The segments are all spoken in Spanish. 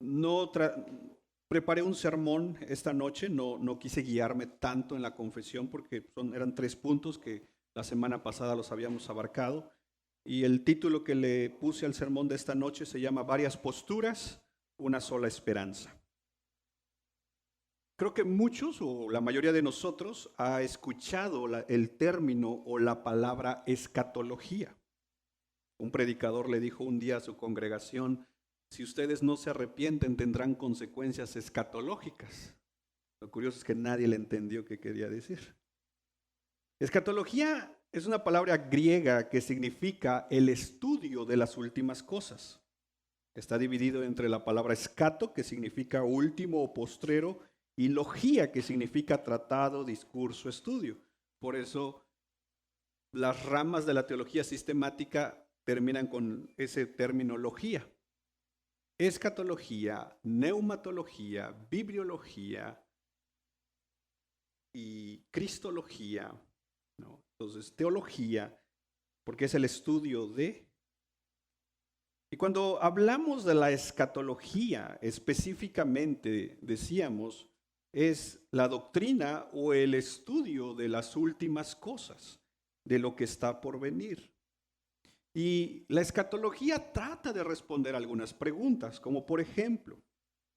No preparé un sermón esta noche, no quise guiarme tanto en la confesión porque eran 3 puntos que la semana pasada los habíamos abarcado. Y el título que le puse al sermón de esta noche se llama Varias posturas, una sola esperanza. Creo que muchos o la mayoría de nosotros ha escuchado el término o la palabra escatología. Un predicador le dijo un día a su congregación: si ustedes no se arrepienten, tendrán consecuencias escatológicas. Lo curioso es que nadie le entendió qué quería decir. Escatología es una palabra griega que significa el estudio de las últimas cosas. Está dividido entre la palabra escato, que significa último o postrero, y logía, que significa tratado, discurso, estudio. Por eso las ramas de la teología sistemática terminan con ese término logía. Escatología, neumatología, bibliología y cristología, ¿no? Entonces, teología, porque es el estudio de. Y cuando hablamos de la escatología, específicamente decíamos, es la doctrina o el estudio de las últimas cosas, de lo que está por venir. Y la escatología trata de responder algunas preguntas, como por ejemplo,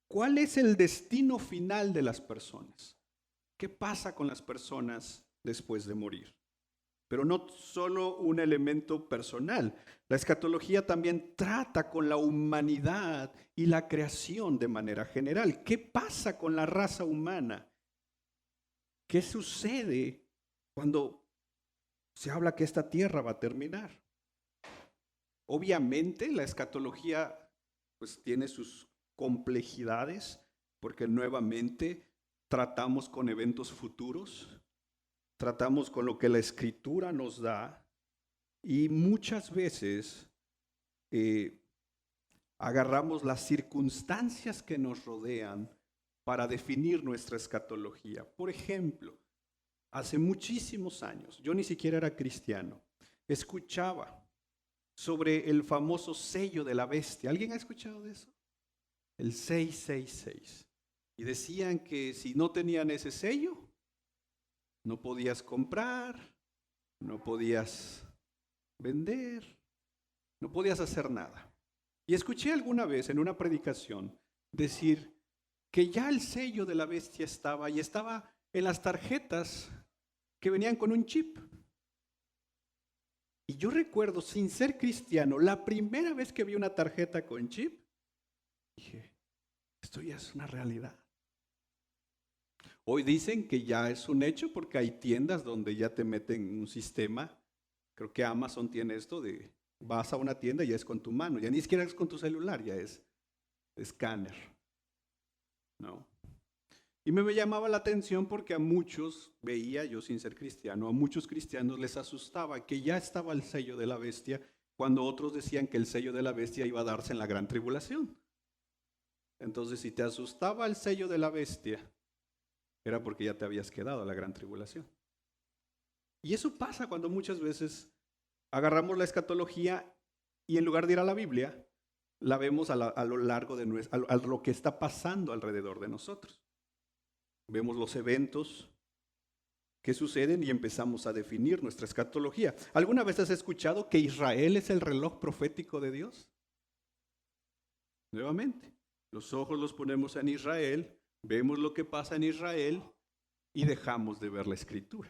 ¿cuál es el destino final de las personas? ¿Qué pasa con las personas después de morir? Pero no solo un elemento personal. La escatología también trata con la humanidad y la creación de manera general. ¿Qué pasa con la raza humana? ¿Qué sucede cuando se habla que esta tierra va a terminar? Obviamente la escatología pues tiene sus complejidades porque nuevamente tratamos con eventos futuros, tratamos con lo que la escritura nos da y muchas veces agarramos las circunstancias que nos rodean para definir nuestra escatología. Por ejemplo, hace muchísimos años, yo ni siquiera era cristiano, escuchaba sobre el famoso sello de la bestia. ¿Alguien ha escuchado de eso? El 666. Y decían que si no tenían ese sello, no podías comprar, no podías vender, no podías hacer nada. Y escuché alguna vez en una predicación decir que ya el sello de la bestia estaba y estaba en las tarjetas que venían con un chip. Y yo recuerdo, sin ser cristiano, la primera vez que vi una tarjeta con chip, dije, esto ya es una realidad. Hoy dicen que ya es un hecho porque hay tiendas donde ya te meten un sistema. Creo que Amazon tiene esto de, vas a una tienda y ya es con tu mano, ya ni siquiera es con tu celular, ya es escáner, ¿no? Y me llamaba la atención porque a muchos, veía yo sin ser cristiano, a muchos cristianos les asustaba que ya estaba el sello de la bestia, cuando otros decían que el sello de la bestia iba a darse en la gran tribulación. Entonces, si te asustaba el sello de la bestia, era porque ya te habías quedado a la gran tribulación. Y eso pasa cuando muchas veces agarramos la escatología y en lugar de ir a la Biblia, la vemos a lo largo de a lo que está pasando alrededor de nosotros. Vemos los eventos que suceden y empezamos a definir nuestra escatología. ¿Alguna vez has escuchado que Israel es el reloj profético de Dios? Nuevamente, los ojos los ponemos en Israel, vemos lo que pasa en Israel y dejamos de ver la escritura.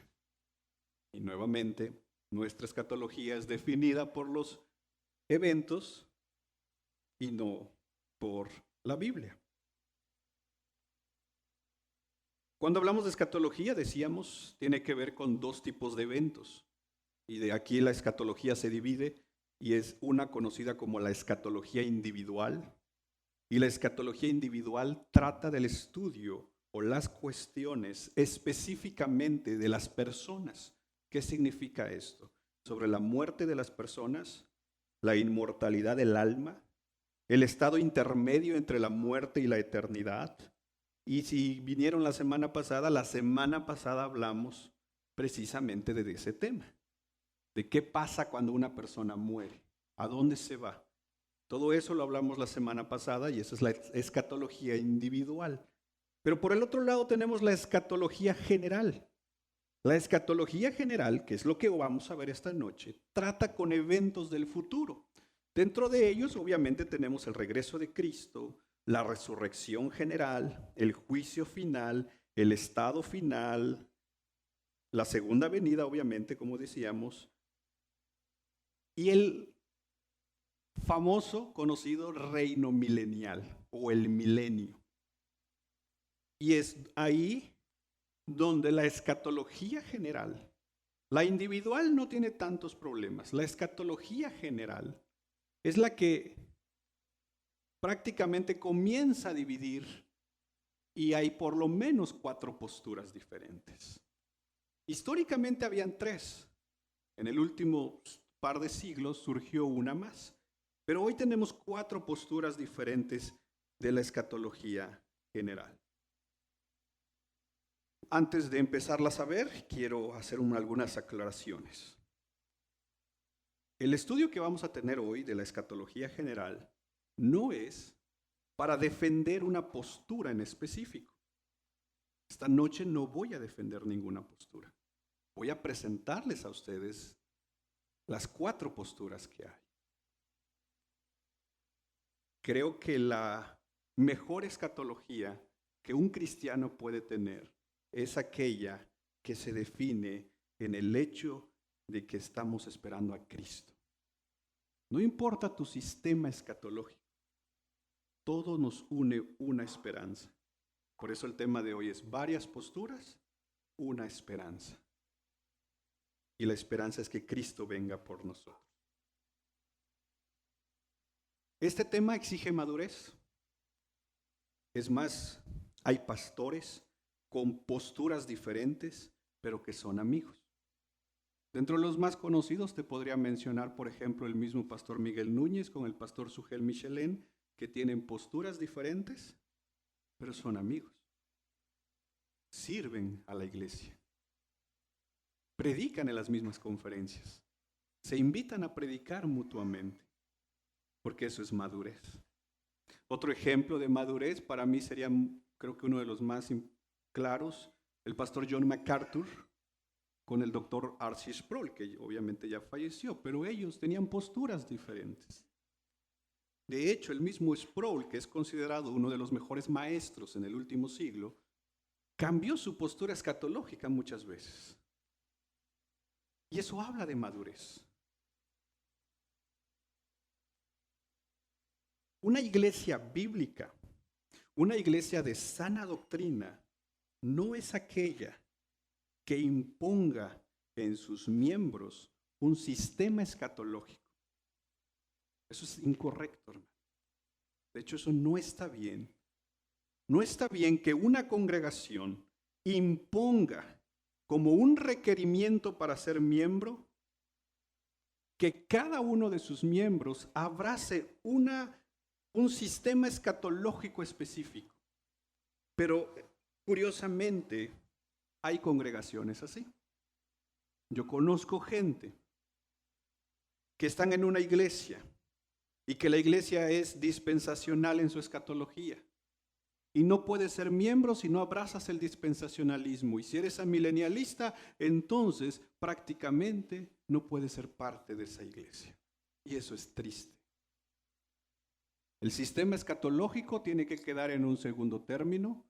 Y nuevamente, nuestra escatología es definida por los eventos y no por la Biblia. Cuando hablamos de escatología, decíamos, tiene que ver con 2 tipos de eventos. Y de aquí la escatología se divide y es una conocida como la escatología individual. Y la escatología individual trata del estudio o las cuestiones específicamente de las personas. ¿Qué significa esto? Sobre la muerte de las personas, la inmortalidad del alma, el estado intermedio entre la muerte y la eternidad. Y si vinieron la semana pasada hablamos precisamente de ese tema, de qué pasa cuando una persona muere, a dónde se va. Todo eso lo hablamos la semana pasada y esa es la escatología individual. Pero por el otro lado tenemos la escatología general. La escatología general, que es lo que vamos a ver esta noche, trata con eventos del futuro. Dentro de ellos, obviamente, tenemos el regreso de Cristo, la resurrección general, el juicio final, el estado final, la segunda venida, obviamente, como decíamos, y el famoso, conocido reino milenial o el milenio. Y es ahí donde la escatología general, la individual no tiene tantos problemas, la escatología general es la que prácticamente comienza a dividir y hay por lo menos 4 posturas diferentes. Históricamente habían 3, en el último par de siglos surgió una más, pero hoy tenemos 4 posturas diferentes de la escatología general. Antes de empezarlas a ver, quiero hacer algunas aclaraciones. El estudio que vamos a tener hoy de la escatología general no es para defender una postura en específico. Esta noche no voy a defender ninguna postura. Voy a presentarles a ustedes las 4 posturas que hay. Creo que la mejor escatología que un cristiano puede tener es aquella que se define en el hecho de que estamos esperando a Cristo. No importa tu sistema escatológico, todo nos une una esperanza. Por eso el tema de hoy es varias posturas, una esperanza. Y la esperanza es que Cristo venga por nosotros. Este tema exige madurez. Es más, hay pastores con posturas diferentes, pero que son amigos. Dentro de los más conocidos te podría mencionar, por ejemplo, el mismo pastor Miguel Núñez con el pastor Sugel Michelén, que tienen posturas diferentes, pero son amigos. Sirven a la iglesia. Predican en las mismas conferencias. Se invitan a predicar mutuamente, porque eso es madurez. Otro ejemplo de madurez para mí sería, creo que uno de los más claros, el pastor John MacArthur con el doctor R.C. Sproul, que obviamente ya falleció, pero ellos tenían posturas diferentes. De hecho, el mismo Sproul, que es considerado uno de los mejores maestros en el último siglo, cambió su postura escatológica muchas veces. Y eso habla de madurez. Una iglesia bíblica, una iglesia de sana doctrina, no es aquella que imponga en sus miembros un sistema escatológico. Eso es incorrecto, hermano. De hecho, eso no está bien. No está bien que una congregación imponga como un requerimiento para ser miembro que cada uno de sus miembros abrace un sistema escatológico específico. Pero curiosamente, hay congregaciones así. Yo conozco gente que están en una iglesia y que la iglesia es dispensacional en su escatología. Y no puedes ser miembro si no abrazas el dispensacionalismo. Y si eres amilenialista, entonces prácticamente no puedes ser parte de esa iglesia. Y eso es triste. El sistema escatológico tiene que quedar en un segundo término,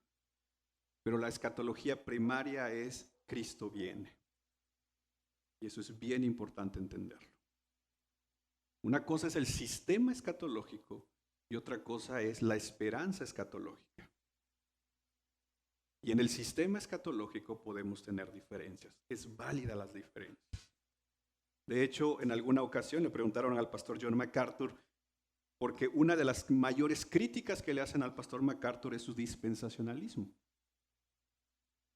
pero la escatología primaria es Cristo viene. Y eso es bien importante entenderlo. Una cosa es el sistema escatológico y otra cosa es la esperanza escatológica. Y en el sistema escatológico podemos tener diferencias. Es válida las diferencias. De hecho, en alguna ocasión le preguntaron al pastor John MacArthur, porque una de las mayores críticas que le hacen al pastor MacArthur es su dispensacionalismo.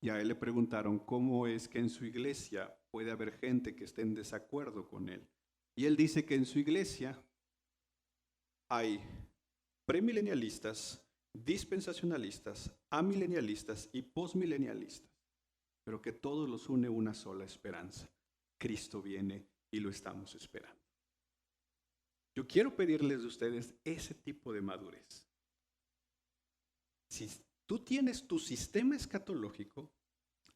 Y a él le preguntaron cómo es que en su iglesia puede haber gente que esté en desacuerdo con él. Y él dice que en su iglesia hay premilenialistas, dispensacionalistas, amilenialistas y postmilenialistas, pero que todos los une una sola esperanza. Cristo viene y lo estamos esperando. Yo quiero pedirles de ustedes ese tipo de madurez. Si tú tienes tu sistema escatológico,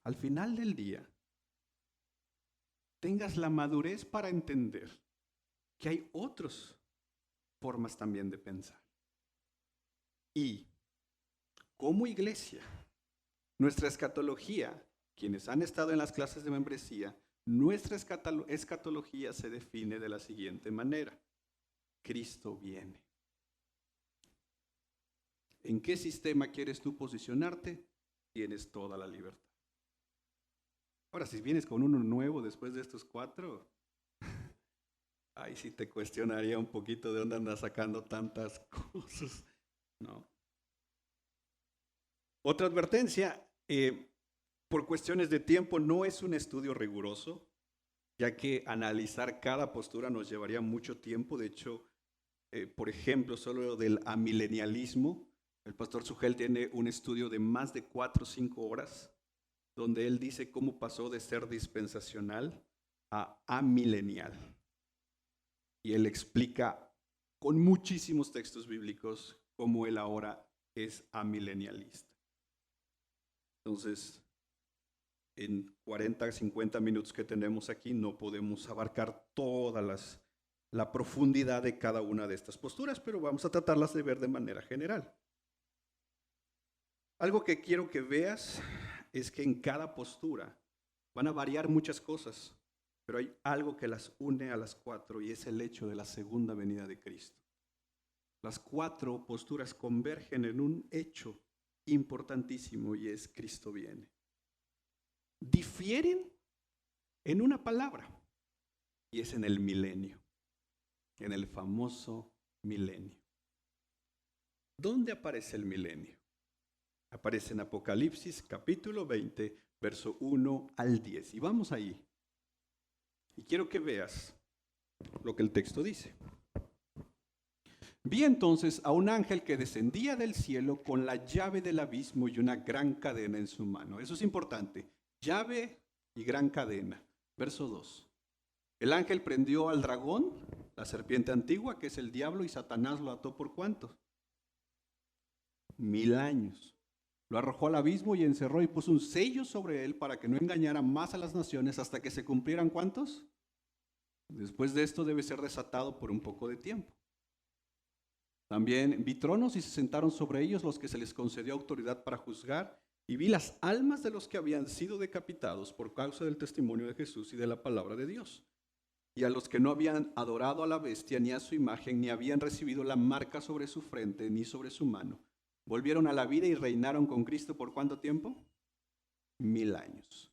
al final del día, tengas la madurez para entender que hay otras formas también de pensar. Y como iglesia, nuestra escatología, quienes han estado en las clases de membresía, nuestra escatología se define de la siguiente manera. Cristo viene. ¿En qué sistema quieres tú posicionarte? Tienes toda la libertad. Ahora, si vienes con uno nuevo después de estos 4, ahí sí te cuestionaría un poquito de dónde andas sacando tantas cosas, ¿no? Otra advertencia, por cuestiones de tiempo, no es un estudio riguroso, ya que analizar cada postura nos llevaría mucho tiempo. De hecho, por ejemplo, solo del amilenialismo, el pastor Sugel tiene un estudio de más de 4 o 5 horas, donde él dice cómo pasó de ser dispensacional a amilenial. Y él explica con muchísimos textos bíblicos cómo él ahora es amilenialista. Entonces, en 40, 50 minutos que tenemos aquí, no podemos abarcar toda la profundidad de cada una de estas posturas, pero vamos a tratarlas de ver de manera general. Algo que quiero que veas es que en cada postura van a variar muchas cosas, pero hay algo que las une a las 4 y es el hecho de la segunda venida de Cristo. Las 4 posturas convergen en un hecho importantísimo y es Cristo viene. Difieren en una palabra y es en el milenio, en el famoso milenio. ¿Dónde aparece el milenio? Aparece en Apocalipsis capítulo 20, verso 1 al 10. Y vamos ahí. Y quiero que veas lo que el texto dice. Vi entonces a un ángel que descendía del cielo con la llave del abismo y una gran cadena en su mano. Eso es importante. Llave y gran cadena. Verso 2. El ángel prendió al dragón, la serpiente antigua, que es el diablo, y Satanás lo ató por ¿cuántos? 1000 años. Lo arrojó al abismo y encerró y puso un sello sobre él para que no engañara más a las naciones hasta que se cumplieran ¿cuántos? Después de esto debe ser desatado por un poco de tiempo. También vi tronos y se sentaron sobre ellos los que se les concedió autoridad para juzgar, y vi las almas de los que habían sido decapitados por causa del testimonio de Jesús y de la palabra de Dios. Y a los que no habían adorado a la bestia ni a su imagen, ni habían recibido la marca sobre su frente ni sobre su mano, volvieron a la vida y reinaron con Cristo ¿por cuánto tiempo? 1000 años.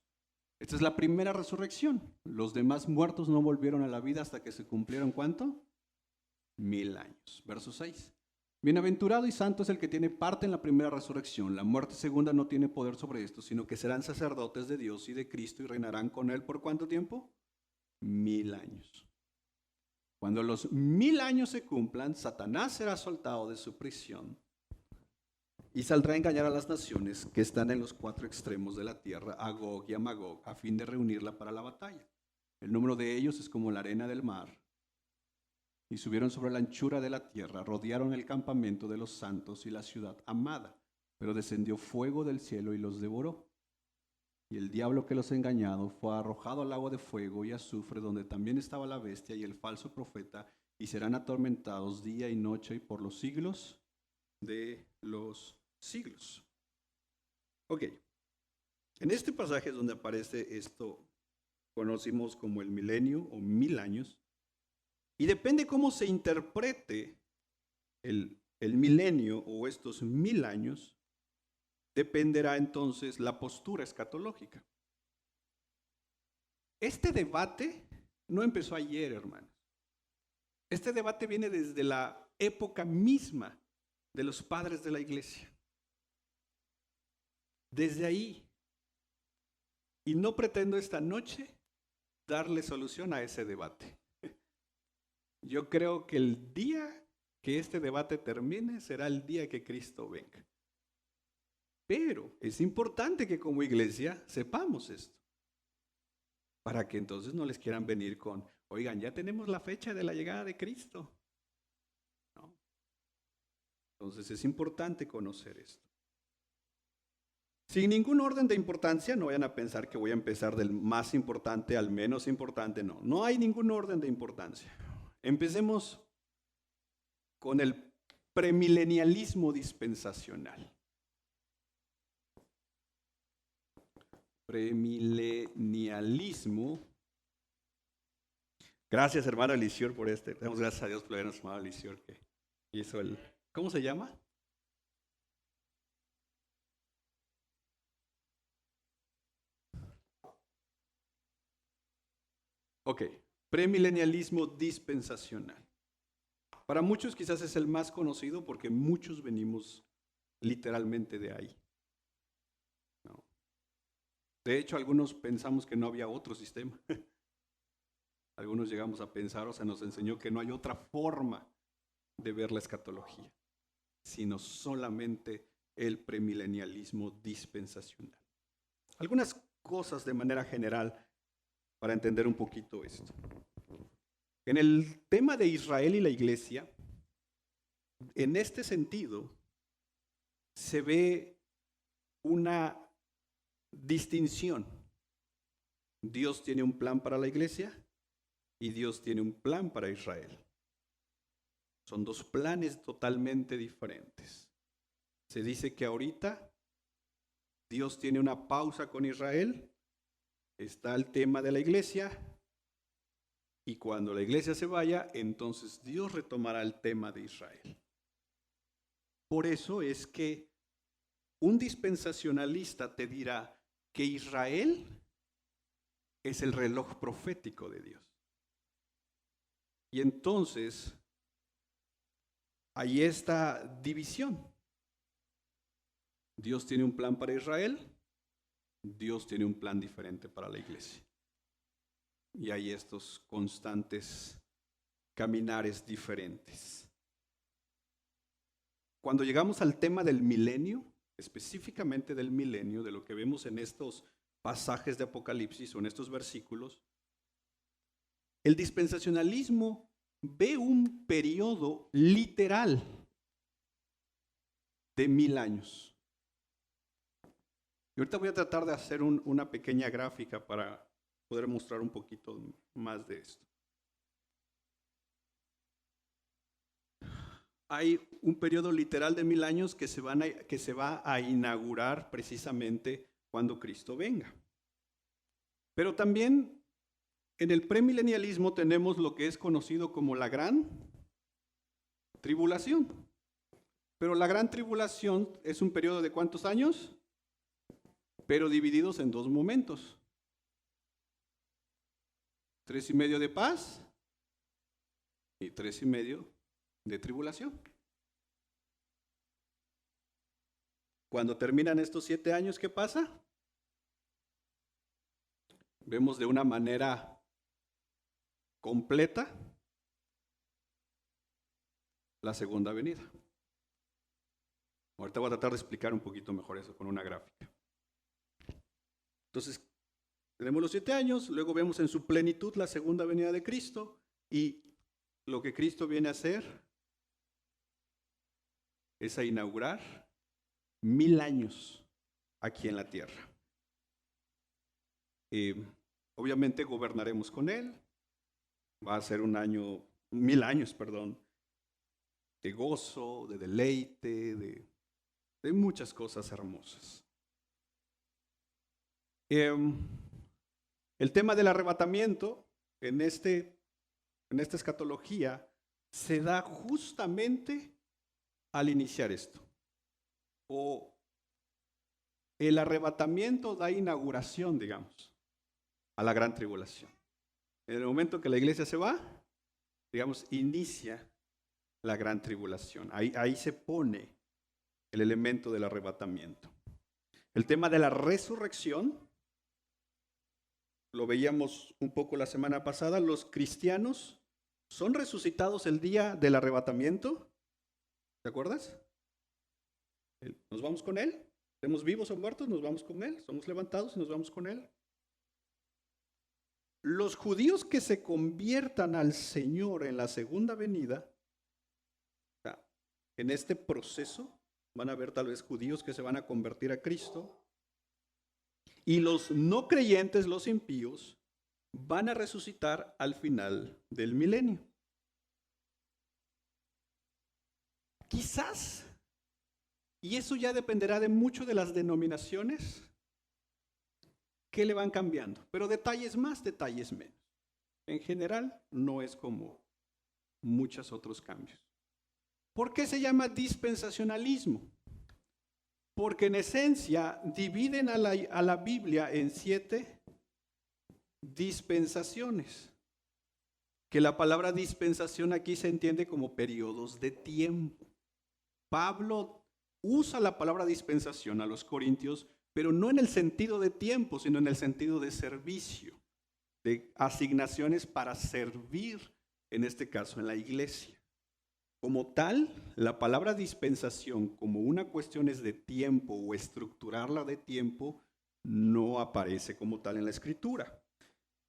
Esta es la primera resurrección. Los demás muertos no volvieron a la vida hasta que se cumplieron ¿cuánto? 1000 años. Verso 6. Bienaventurado y santo es el que tiene parte en la primera resurrección. La muerte segunda no tiene poder sobre esto, sino que serán sacerdotes de Dios y de Cristo y reinarán con él ¿por cuánto tiempo? 1000 años. Cuando los 1000 años se cumplan, Satanás será soltado de su prisión y saldrá a engañar a las naciones que están en los 4 extremos de la tierra, a Gog y a Magog, a fin de reunirla para la batalla. El número de ellos es como la arena del mar. Y subieron sobre la anchura de la tierra, rodearon el campamento de los santos y la ciudad amada, pero descendió fuego del cielo y los devoró. Y el diablo que los ha engañado fue arrojado al lago de fuego y azufre, donde también estaba la bestia y el falso profeta, y serán atormentados día y noche y por los siglos de los siglos. Ok, en este pasaje es donde aparece esto, conocimos como el milenio o 1000 años, y depende cómo se interprete el milenio o estos 1000 años, dependerá entonces la postura escatológica. Este debate no empezó ayer, hermanos. Este debate viene desde la época misma de los padres de la iglesia. Desde ahí. Y no pretendo esta noche darle solución a ese debate. Yo creo que el día que este debate termine será el día que Cristo venga. Pero es importante que como iglesia sepamos esto, para que entonces no les quieran venir con, oigan, ya tenemos la fecha de la llegada de Cristo. Entonces es importante conocer esto. Sin ningún orden de importancia, no vayan a pensar que voy a empezar del más importante al menos importante, no. No hay ningún orden de importancia. Empecemos con el premilenialismo dispensacional. Premilenialismo. Gracias, hermano Elisior, por este. Damos gracias a Dios por habernos hermano Elisior que hizo el. ¿Cómo se llama? Ok, premilenialismo dispensacional. Para muchos quizás es el más conocido porque muchos venimos literalmente de ahí. No. De hecho, algunos pensamos que no había otro sistema. Algunos llegamos a pensar, o sea, nos enseñó que no hay otra forma de ver la escatología, sino solamente el premilenialismo dispensacional. Algunas cosas de manera general para entender un poquito esto. En el tema de Israel y la iglesia, en este sentido, se ve una distinción. Dios tiene un plan para la iglesia y Dios tiene un plan para Israel. Son dos planes totalmente diferentes. Se dice que ahorita Dios tiene una pausa con Israel, está el tema de la iglesia, y cuando la iglesia se vaya, entonces Dios retomará el tema de Israel. Por eso es que un dispensacionalista te dirá que Israel es el reloj profético de Dios. Y entonces hay esta división. Dios tiene un plan para Israel, Dios tiene un plan diferente para la iglesia. Y hay estos constantes caminares diferentes. Cuando llegamos al tema del milenio, específicamente del milenio, de lo que vemos en estos pasajes de Apocalipsis o en estos versículos, el dispensacionalismo ve un periodo literal de 1000 años. Y ahorita voy a tratar de hacer una pequeña gráfica para poder mostrar un poquito más de esto. Hay un periodo literal de 1000 años que se va a inaugurar precisamente cuando Cristo venga. Pero también en el premilenialismo tenemos lo que es conocido como la gran tribulación. Pero la gran tribulación es un periodo de ¿cuántos años? Pero divididos en dos momentos. 3.5 de paz y 3.5 de tribulación. Cuando terminan estos 7 años, ¿qué pasa? Vemos de una manera completa la segunda venida. Ahorita voy a tratar de explicar un poquito mejor eso con una gráfica. Entonces, tenemos los 7 años, luego vemos en su plenitud la segunda venida de Cristo y lo que Cristo viene a hacer es a inaugurar 1000 años aquí en la tierra. Obviamente gobernaremos con Él. Va a ser 1000 años, de gozo, de deleite, de muchas cosas hermosas. El tema del arrebatamiento en esta escatología se da justamente al iniciar esto. O el arrebatamiento da inauguración, digamos, a la gran tribulación. En el momento que la iglesia se va, digamos, inicia la gran tribulación. Ahí se pone el elemento del arrebatamiento. El tema de la resurrección, lo veíamos un poco la semana pasada, los cristianos son resucitados el día del arrebatamiento. ¿Te acuerdas? Nos vamos con Él. Estemos vivos o muertos, nos vamos con Él. Somos levantados y nos vamos con Él. Los judíos que se conviertan al Señor en la segunda venida, En este proceso van a haber tal vez judíos que se van a convertir a Cristo y los no creyentes, los impíos, van a resucitar al final del milenio. Quizás, y eso ya dependerá de mucho de las denominaciones que le van cambiando, pero detalles más, detalles menos. En general, no es como muchos otros cambios. ¿Por qué se llama dispensacionalismo? Porque en esencia dividen a la Biblia en 7 dispensaciones. Que la palabra dispensación aquí se entiende como periodos de tiempo. Pablo usa la palabra dispensación a los corintios, pero no en el sentido de tiempo, sino en el sentido de servicio, de asignaciones para servir, en este caso en la iglesia. Como tal, la palabra dispensación, como una cuestión es de tiempo o estructurarla de tiempo, no aparece como tal en la Escritura.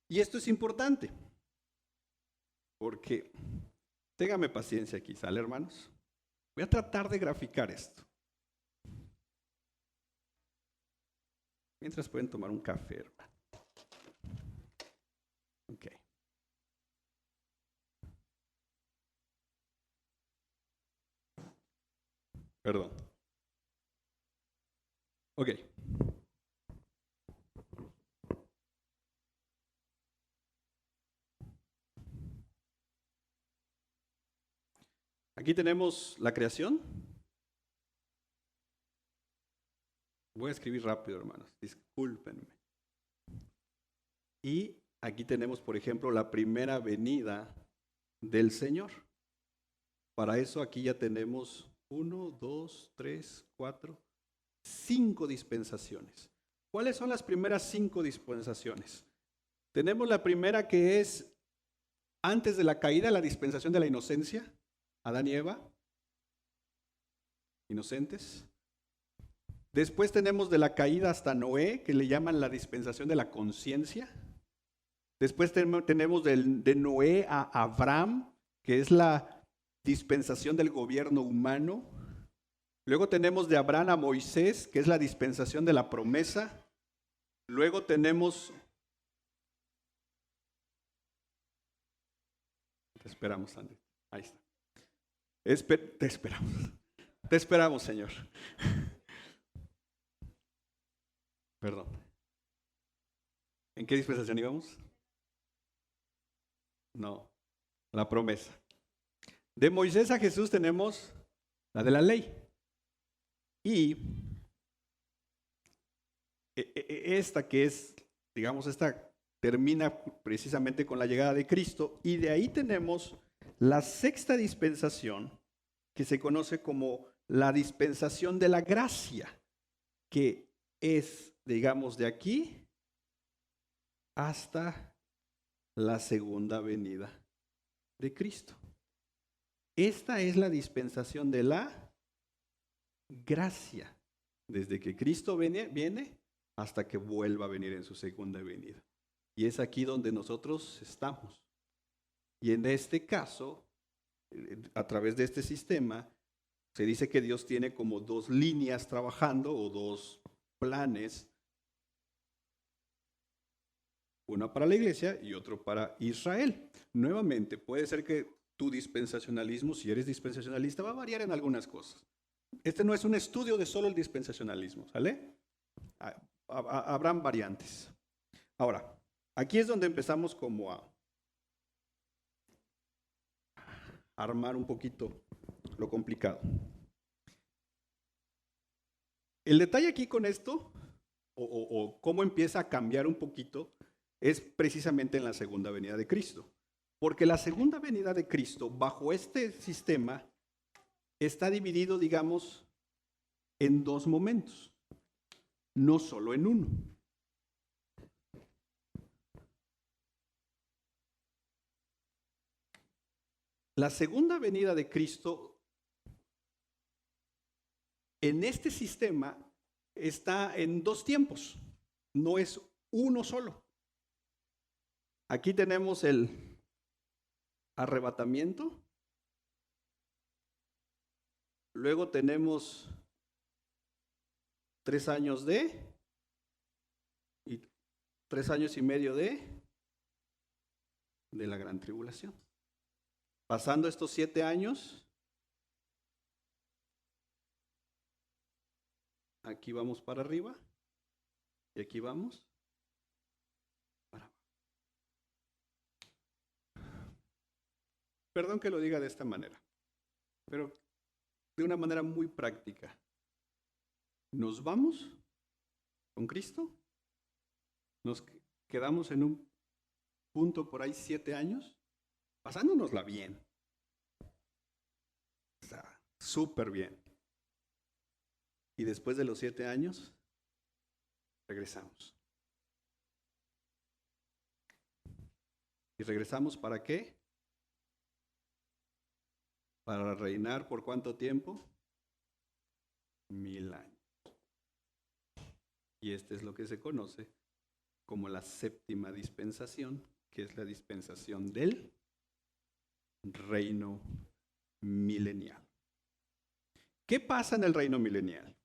Y esto es importante, porque, téngame paciencia aquí, ¿sale, hermanos? Voy a tratar de graficar esto. Mientras pueden tomar un café, hermano. Ok. Perdón. Ok. Aquí tenemos la creación. Voy a escribir rápido, hermanos. Discúlpenme. Y aquí tenemos, por ejemplo, la primera venida del Señor. Para eso aquí ya tenemos 1, 2, 3, 4, 5 dispensaciones. ¿Cuáles son las primeras 5 dispensaciones? Tenemos la primera que es antes de la caída, la dispensación de la inocencia. Adán y Eva, inocentes. Después tenemos de la caída hasta Noé, que le llaman la dispensación de la conciencia. Después tenemos de Noé a Abraham, que es la dispensación del gobierno humano. Luego tenemos de Abraham a Moisés, que es la dispensación de la promesa. Luego tenemos... Te esperamos, Andrés. Ahí está. Te esperamos. Te esperamos, Señor. Perdón. ¿En qué dispensación íbamos? No, la promesa. De Moisés a Jesús tenemos la de la ley. Y esta que es, digamos, esta termina precisamente con la llegada de Cristo. Y de ahí tenemos la sexta dispensación, que se conoce como la dispensación de la gracia, que es, digamos, de aquí hasta la segunda venida de Cristo. Esta es la dispensación de la gracia, desde que Cristo viene hasta que vuelva a venir en su segunda venida. Y es aquí donde nosotros estamos. Y en este caso, a través de este sistema, se dice que Dios tiene como 2 líneas trabajando o 2 planes. Una para la iglesia y otro para Israel. Nuevamente, puede ser que tu dispensacionalismo, si eres dispensacionalista, va a variar en algunas cosas. Este no es un estudio de solo el dispensacionalismo, ¿sale? Habrán variantes. Ahora, aquí es donde empezamos como a armar un poquito lo complicado. El detalle aquí con esto, o cómo empieza a cambiar un poquito, es precisamente en la segunda venida de Cristo. Porque la segunda venida de Cristo, bajo este sistema, está dividido, digamos, en 2 momentos, no solo en uno. La segunda venida de Cristo, en este sistema, está en 2 tiempos, no es uno solo. Aquí tenemos el arrebatamiento Luego tenemos 3 años y 3 años y medio de la gran tribulación. Pasando estos 7 años, aquí vamos para arriba y aquí vamos para abajo. Perdón que lo diga de esta manera, pero de una manera muy práctica. Nos vamos con Cristo, nos quedamos en un punto por ahí 7 años, pasándonosla bien. O sea, súper bien. Y después de los 7 años, regresamos. ¿Y regresamos para qué? Para reinar ¿por cuánto tiempo? 1000 años. Y este es lo que se conoce como la séptima dispensación, que es la dispensación del reino milenial. ¿Qué pasa en el reino milenial?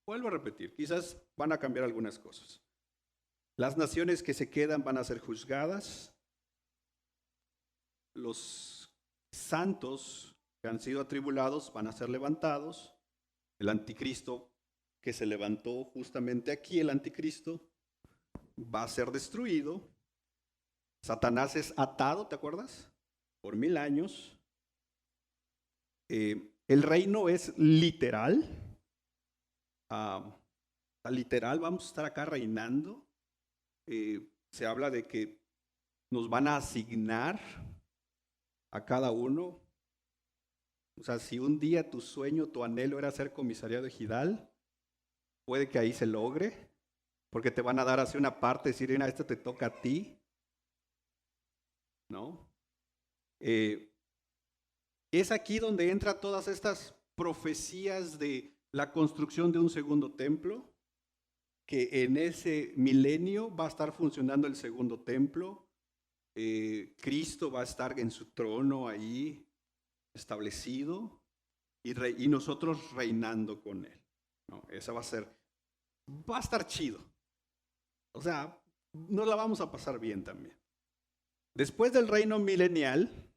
Vuelvo a repetir, quizás van a cambiar algunas cosas. Las naciones que se quedan van a ser juzgadas. Los santos que han sido atribulados van a ser levantados. El anticristo que se levantó justamente aquí, el anticristo, va a ser destruido. Satanás es atado, ¿te acuerdas? Por 1000 años. El reino es literal. Literal, vamos a estar acá reinando. Se habla de que nos van a asignar a cada uno. O sea, si un día tu sueño, tu anhelo era ser comisariado ejidal, puede que ahí se logre, porque te van a dar así una parte, decir, mira, esto te toca a ti, ¿no? Es aquí donde entran todas estas profecías de la construcción de un segundo templo, que en ese milenio va a estar funcionando el segundo templo. Cristo va a estar en su trono ahí establecido y nosotros reinando con él, ¿no? Esa va a estar chido. O sea, nos la vamos a pasar bien también. Después del reino milenial,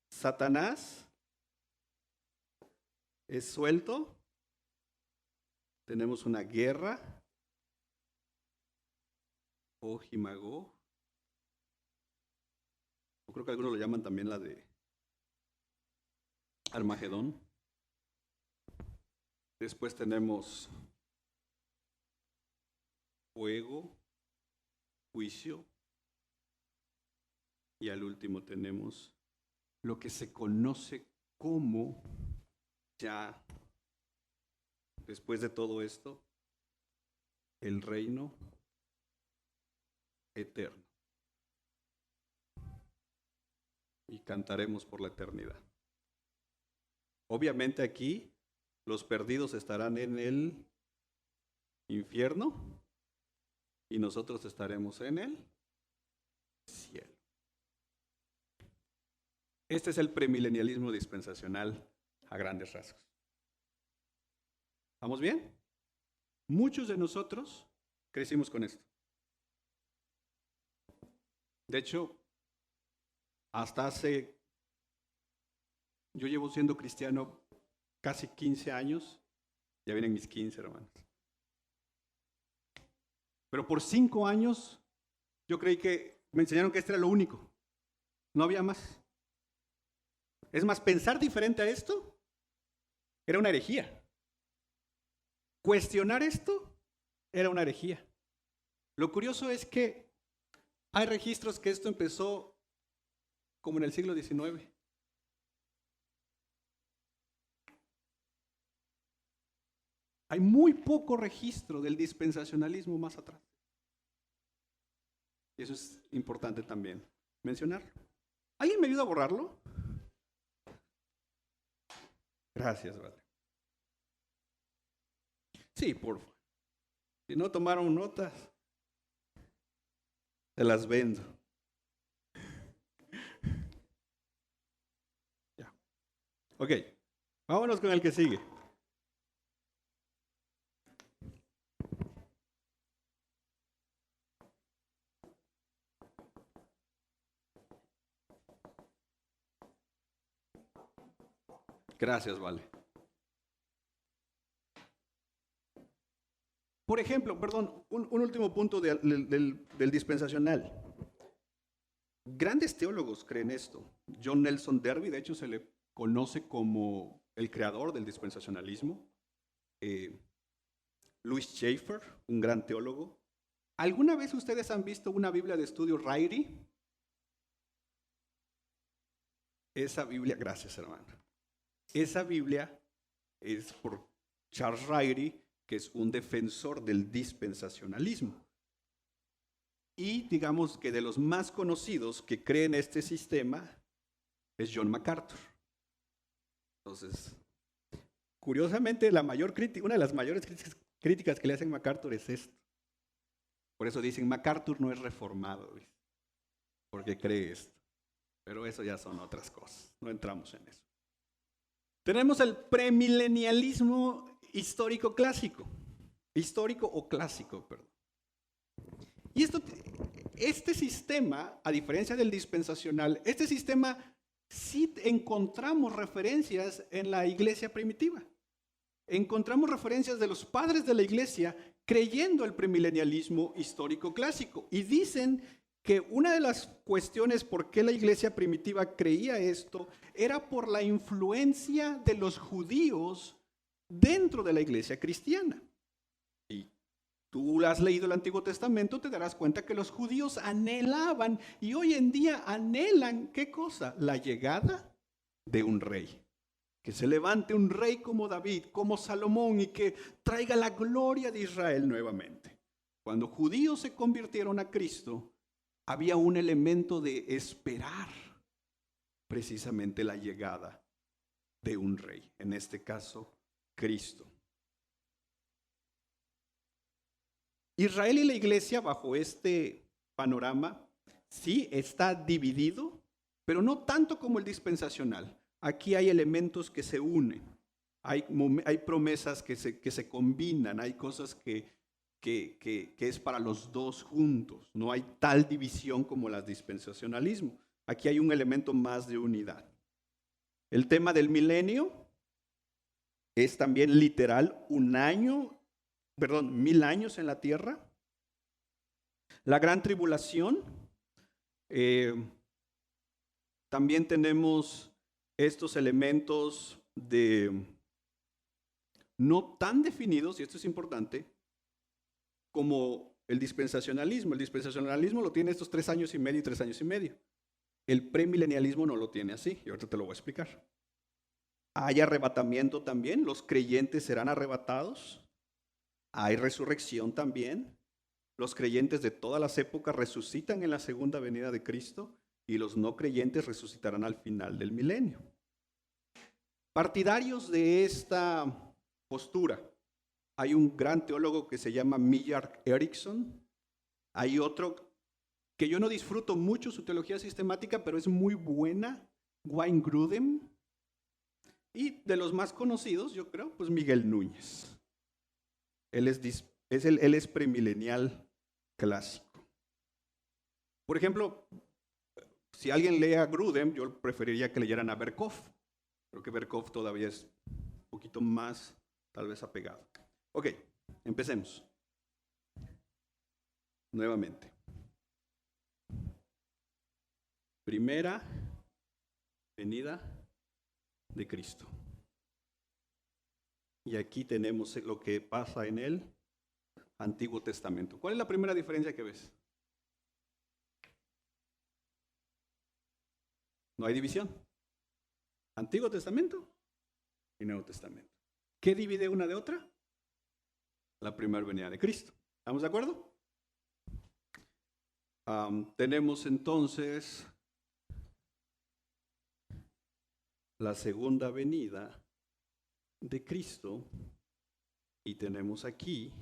Satanás es suelto. Tenemos una guerra. Gog y Magog. Yo creo que algunos lo llaman también la de Armagedón. Después tenemos fuego, juicio. Y al último tenemos lo que se conoce como, ya después de todo esto, el reino eterno. Y cantaremos por la eternidad. Obviamente aquí los perdidos estarán en el infierno y nosotros estaremos en el cielo. Este es el premilenialismo dispensacional a grandes rasgos. ¿Estamos bien? Muchos de nosotros crecimos con esto. De hecho, yo llevo siendo cristiano casi 15 años, ya vienen mis 15 hermanos. Pero por 5 años yo creí que me enseñaron que este era lo único, no había más. Es más, pensar diferente a esto era una herejía. Cuestionar esto era una herejía. Lo curioso es que hay registros que esto empezó como en el siglo XIX. Hay muy poco registro del dispensacionalismo más atrás. Y eso es importante también mencionarlo. ¿Alguien me ayuda a borrarlo? Gracias, Padre. Sí, por favor. Si no tomaron notas, se las vendo. Ok, vámonos con el que sigue. Gracias, Vale. Por ejemplo, perdón, un último punto del dispensacional. Grandes teólogos creen esto. John Nelson Darby, de hecho, se le conoce como el creador del dispensacionalismo. Louis Schaeffer, un gran teólogo. ¿Alguna vez ustedes han visto una Biblia de estudio Ryrie? Esa Biblia, gracias hermano. Esa Biblia es por Charles Ryrie, que es un defensor del dispensacionalismo. Y digamos que de los más conocidos que creen este sistema es John MacArthur. Entonces, curiosamente, una de las mayores críticas que le hacen a MacArthur es esto. Por eso dicen, MacArthur no es reformado, porque cree esto. Pero eso ya son otras cosas, no entramos en eso. Tenemos el premilenialismo histórico o clásico, perdón. Y este sistema, a diferencia del dispensacional, este sistema sí encontramos referencias en la iglesia primitiva. Encontramos referencias de los padres de la iglesia creyendo el premilenialismo histórico clásico. Y dicen que una de las cuestiones por qué la iglesia primitiva creía esto era por la influencia de los judíos dentro de la iglesia cristiana. Y tú has leído el Antiguo Testamento, te darás cuenta que los judíos anhelaban y hoy en día anhelan, ¿qué cosa? La llegada de un rey. Que se levante un rey como David, como Salomón y que traiga la gloria de Israel nuevamente. Cuando judíos se convirtieron a Cristo, había un elemento de esperar precisamente la llegada de un rey, en este caso, Cristo. Israel y la iglesia bajo este panorama sí está dividido, pero no tanto como el dispensacional. Aquí hay elementos que se unen, hay promesas que se combinan, hay cosas que es para los dos juntos. No hay tal división como el dispensacionalismo. Aquí hay un elemento más de unidad. El tema del milenio es también literal 1000 años en la tierra. La gran tribulación, también tenemos estos elementos no tan definidos, y esto es importante, como el dispensacionalismo. El dispensacionalismo lo tiene estos 3 años y medio y 3 años y medio. El premilenialismo no lo tiene así, y ahorita te lo voy a explicar. Hay arrebatamiento también, los creyentes serán arrebatados. Hay resurrección también. Los creyentes de todas las épocas resucitan en la segunda venida de Cristo y los no creyentes resucitarán al final del milenio. Partidarios de esta postura, hay un gran teólogo que se llama Millard Erickson. Hay otro que yo no disfruto mucho su teología sistemática, pero es muy buena, Wayne Grudem. Y de los más conocidos, yo creo, pues Miguel Núñez. Él es premilenial clásico. Por ejemplo, si alguien lee a Grudem, yo preferiría que leyeran a Berkhof. Creo que Berkhof todavía es un poquito más, tal vez, apegado. Ok, empecemos. Nuevamente. Primera venida de Cristo. Y aquí tenemos lo que pasa en el Antiguo Testamento. ¿Cuál es la primera diferencia que ves? No hay división. Antiguo Testamento y Nuevo Testamento. ¿Qué divide una de otra? La primera venida de Cristo. ¿Estamos de acuerdo? Tenemos entonces la segunda venida de Cristo y tenemos aquí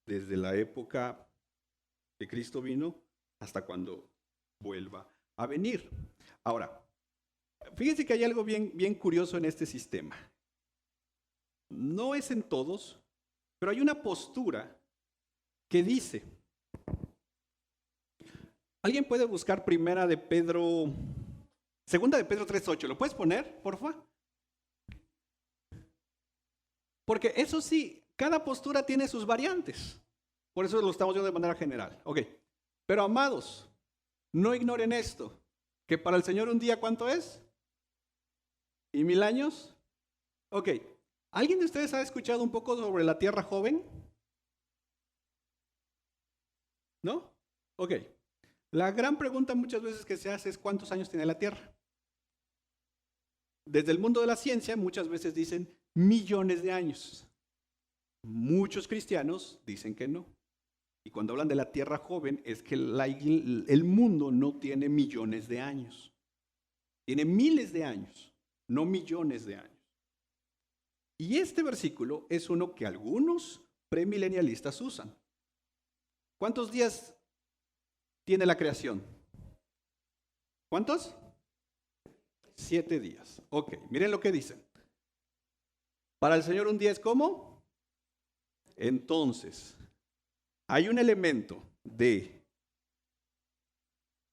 desde la época que Cristo vino hasta cuando vuelva a venir. Ahora, Fíjense que hay algo bien, bien curioso en este sistema. No es en todos, pero hay una postura que dice, ¿alguien puede buscar segunda de Pedro 3:8? ¿Lo puedes poner, porfa? Porque eso sí, cada postura tiene sus variantes. Por eso lo estamos viendo de manera general. Ok. Pero amados, no ignoren esto, que para el Señor un día, ¿cuánto es? ¿Y 1000 años? Ok. ¿Alguien de ustedes ha escuchado un poco sobre la tierra joven? ¿No? Ok. La gran pregunta muchas veces que se hace es ¿cuántos años tiene la tierra? Desde el mundo de la ciencia muchas veces dicen millones de años. Muchos cristianos dicen que no. Y cuando hablan de la tierra joven es que el mundo no tiene millones de años. Tiene miles de años, no millones de años. Y este versículo es uno que algunos premilenialistas usan. ¿Cuántos días tiene la creación? ¿Cuántos? 7 días. Ok, miren lo que dicen. Para el Señor un día es ¿cómo? Entonces, hay un elemento de...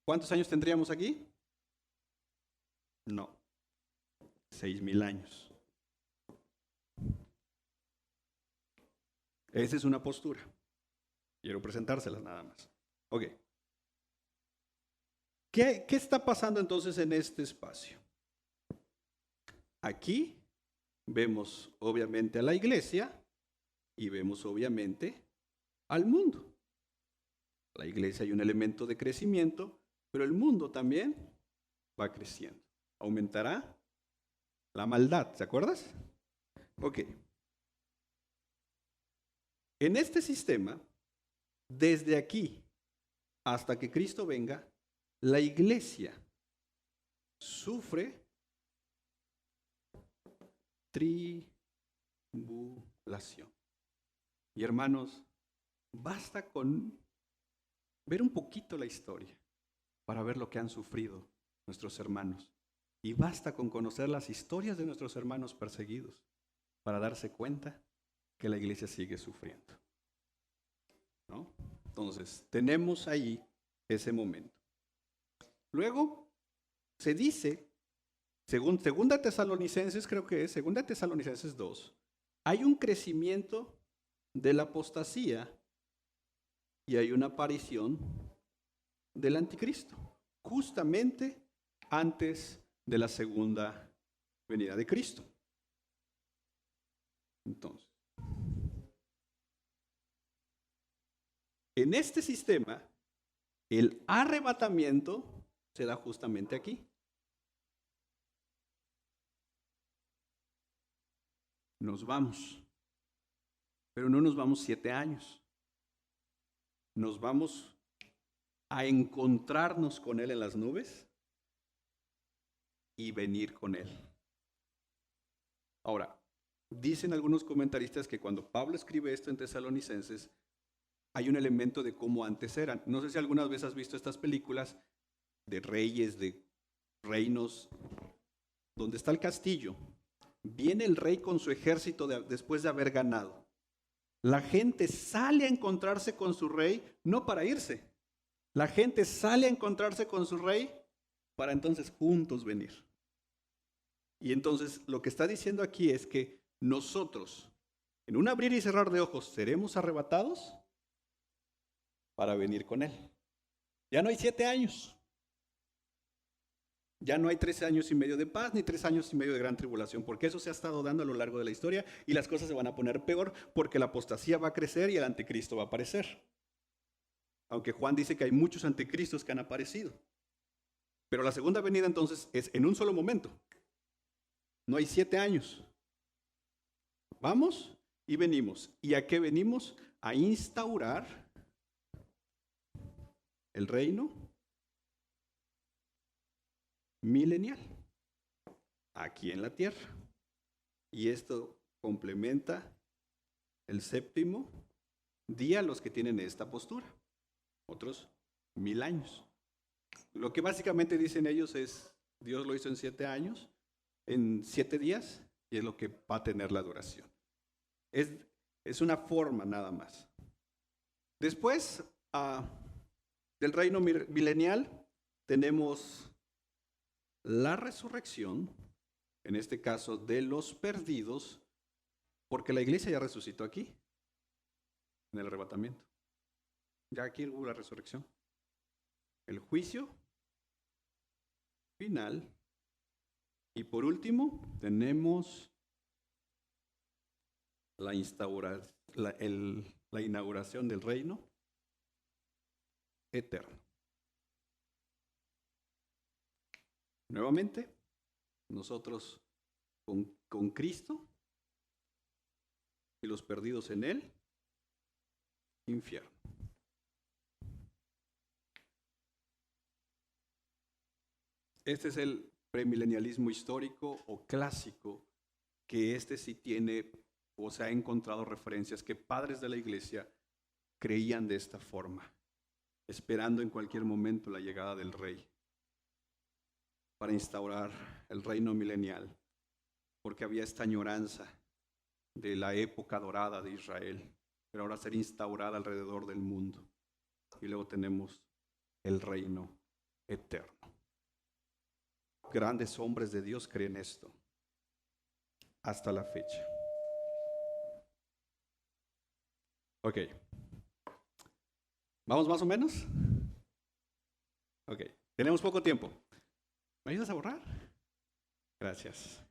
¿Cuántos años tendríamos aquí? No, 6000 años. Esa es una postura. Quiero presentárselas nada más. Ok. ¿Qué está pasando entonces en este espacio? Aquí vemos obviamente a la iglesia y vemos obviamente al mundo. La iglesia hay un elemento de crecimiento, pero el mundo también va creciendo. Aumentará la maldad, ¿se acuerdas? Ok. En este sistema, desde aquí hasta que Cristo venga, la iglesia sufre tribulación. Y hermanos, basta con ver un poquito la historia para ver lo que han sufrido nuestros hermanos. Y basta con conocer las historias de nuestros hermanos perseguidos para darse cuenta que la iglesia sigue sufriendo. ¿No? Entonces, tenemos ahí ese momento. Luego, se dice, según Segunda Tesalonicenses, creo que es Segunda Tesalonicenses 2, hay un crecimiento de la apostasía y hay una aparición del anticristo, justamente antes de la segunda venida de Cristo. Entonces, en este sistema, el arrebatamiento se da justamente aquí. Nos vamos, pero no nos vamos 7 años. Nos vamos a encontrarnos con Él en las nubes y venir con Él. Ahora, dicen algunos comentaristas que cuando Pablo escribe esto en Tesalonicenses, hay un elemento de cómo antes eran. No sé si algunas veces has visto estas películas de reyes, de reinos, donde está el castillo. Viene el rey con su ejército después de haber ganado. La gente sale a encontrarse con su rey, no para irse. La gente sale a encontrarse con su rey para entonces juntos venir. Y entonces lo que está diciendo aquí es que nosotros, en un abrir y cerrar de ojos, seremos arrebatados para venir con Él. Ya no hay 7 años. Ya no hay 13 años y medio de paz, ni 3 años y medio de gran tribulación, porque eso se ha estado dando a lo largo de la historia y las cosas se van a poner peor porque la apostasía va a crecer y el anticristo va a aparecer. Aunque Juan dice que hay muchos anticristos que han aparecido. Pero la segunda venida entonces es en un solo momento. No hay 7 años. Vamos y venimos. ¿Y a qué venimos? A instaurar el reino milenial aquí en la tierra. Y esto complementa el séptimo día a los que tienen esta postura. Otros 1000 años. Lo que básicamente dicen ellos es, Dios lo hizo en 7 años, en 7 días, y es lo que va a tener la duración. Es una forma nada más. Después del reino milenial tenemos la resurrección, en este caso de los perdidos, porque la iglesia ya resucitó aquí, en el arrebatamiento. Ya aquí hubo la resurrección. El juicio final. Y por último, tenemos la inauguración del reino eterno. Nuevamente, nosotros con Cristo y los perdidos en el infierno. Este es el premilenialismo histórico o clásico, que sí tiene o se ha encontrado referencias que padres de la iglesia creían de esta forma, esperando en cualquier momento la llegada del rey para instaurar el reino milenial, porque había esta añoranza de la época dorada de Israel, pero ahora ser instaurada alrededor del mundo. Y luego tenemos el reino eterno. Grandes hombres de Dios creen esto hasta la fecha. Ok. ¿Vamos más o menos? Ok. Tenemos poco tiempo. ¿Me ayudas a borrar? Gracias.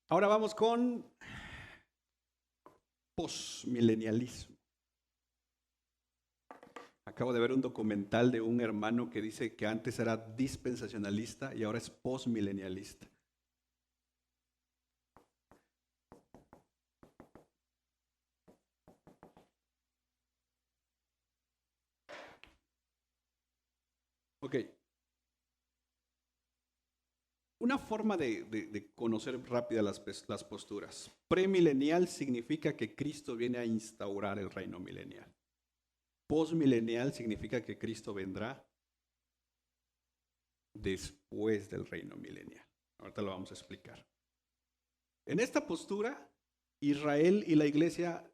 Ahora vamos con posmilenialismo. Acabo de ver un documental de un hermano que dice que antes era dispensacionalista y ahora es posmilenialista. Ok. Una forma de conocer rápida las posturas. Premilenial significa que Cristo viene a instaurar el reino milenial. Postmilenial significa que Cristo vendrá después del reino milenial. Ahorita lo vamos a explicar. En esta postura, Israel y la iglesia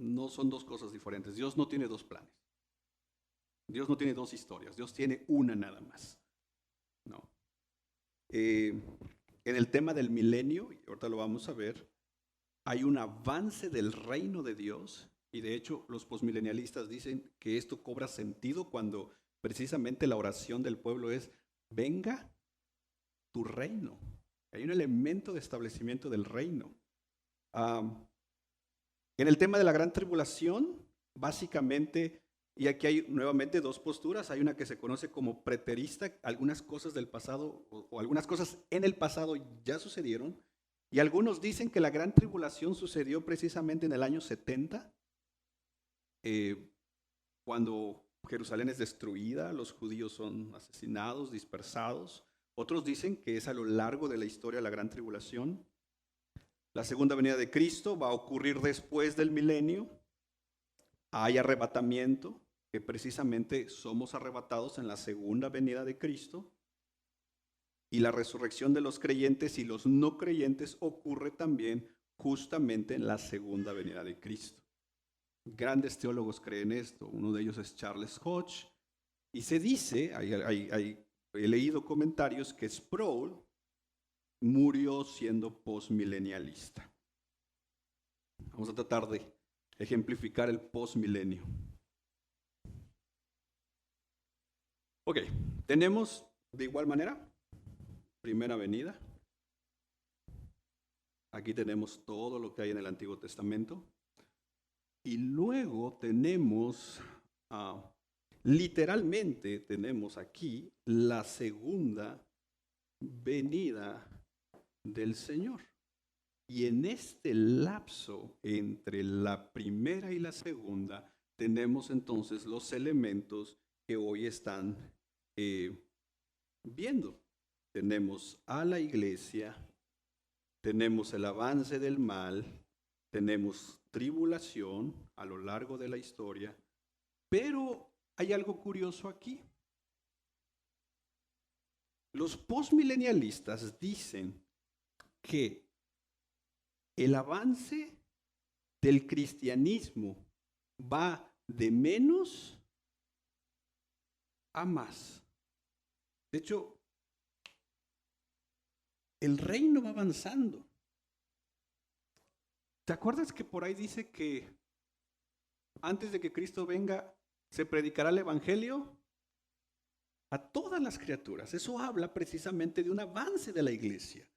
no son dos cosas diferentes. Dios no tiene dos planes. Dios no tiene dos historias. Dios tiene una nada más. No. En el tema del milenio, y ahorita lo vamos a ver, hay un avance del reino de Dios. Y de hecho, los posmilenialistas dicen que esto cobra sentido cuando precisamente la oración del pueblo es: venga tu reino. Hay un elemento de establecimiento del reino. En el tema de la gran tribulación, básicamente, y aquí hay nuevamente dos posturas. Hay una que se conoce como preterista, algunas cosas del pasado o algunas cosas en el pasado ya sucedieron. Y algunos dicen que la gran tribulación sucedió precisamente en el año 70. Cuando Jerusalén es destruida, los judíos son asesinados, dispersados. Otros dicen que es a lo largo de la historia de la gran tribulación. La segunda venida de Cristo va a ocurrir después del milenio. Hay arrebatamiento, que precisamente somos arrebatados en la segunda venida de Cristo. Y la resurrección de los creyentes y los no creyentes ocurre también justamente en la segunda venida de Cristo. Grandes teólogos creen esto. Uno de ellos es Charles Hodge. Y se dice, he leído comentarios, que Sproul murió siendo postmilenialista. Vamos a tratar de ejemplificar el postmilenio. Ok, tenemos de igual manera primera venida. Aquí tenemos todo lo que hay en el Antiguo Testamento. Y luego tenemos, literalmente tenemos aquí la segunda venida del Señor. Y en este lapso entre la primera y la segunda tenemos entonces los elementos que hoy están viendo. Tenemos a la iglesia, tenemos el avance del mal, tenemos tribulación a lo largo de la historia, pero hay algo curioso aquí. Los postmilenialistas dicen que el avance del cristianismo va de menos a más. De hecho, el reino va avanzando. ¿Te acuerdas que por ahí dice que antes de que Cristo venga, se predicará el evangelio a todas las criaturas? Eso habla precisamente de un avance de la iglesia,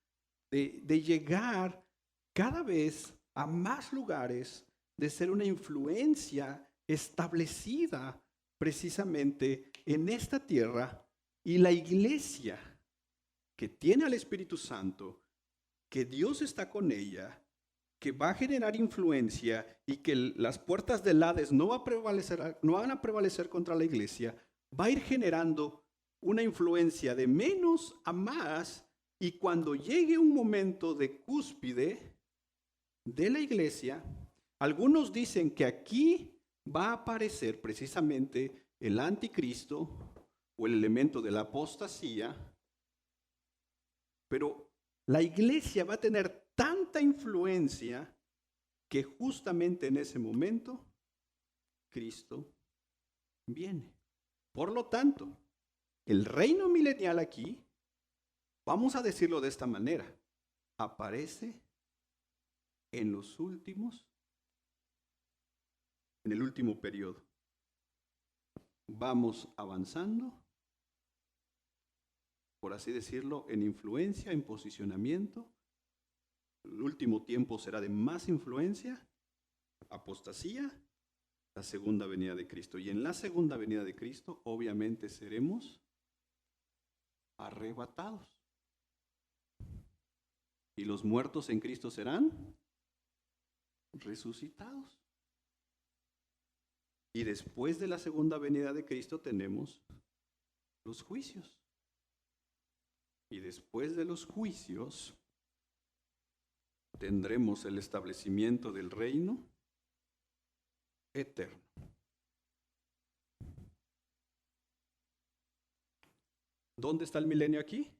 de llegar cada vez a más lugares, de ser una influencia establecida precisamente en esta tierra. Y la iglesia que tiene al Espíritu Santo, que Dios está con ella, que va a generar influencia y que las puertas del Hades no van a prevalecer contra la iglesia, va a ir generando una influencia de menos a más, y cuando llegue un momento de cúspide de la iglesia, algunos dicen que aquí va a aparecer precisamente el anticristo o el elemento de la apostasía, pero la iglesia va a tener tanta influencia que justamente en ese momento Cristo viene. Por lo tanto, el reino milenial aquí, vamos a decirlo de esta manera, aparece en los últimos, en el último periodo. Vamos avanzando, por así decirlo, en influencia, en posicionamiento. El último tiempo será de más influencia, apostasía, la segunda venida de Cristo. Y en la segunda venida de Cristo, obviamente seremos arrebatados. Y los muertos en Cristo serán resucitados. Y después de la segunda venida de Cristo tenemos los juicios. Y después de los juicios tendremos el establecimiento del reino eterno. ¿Dónde está el milenio aquí?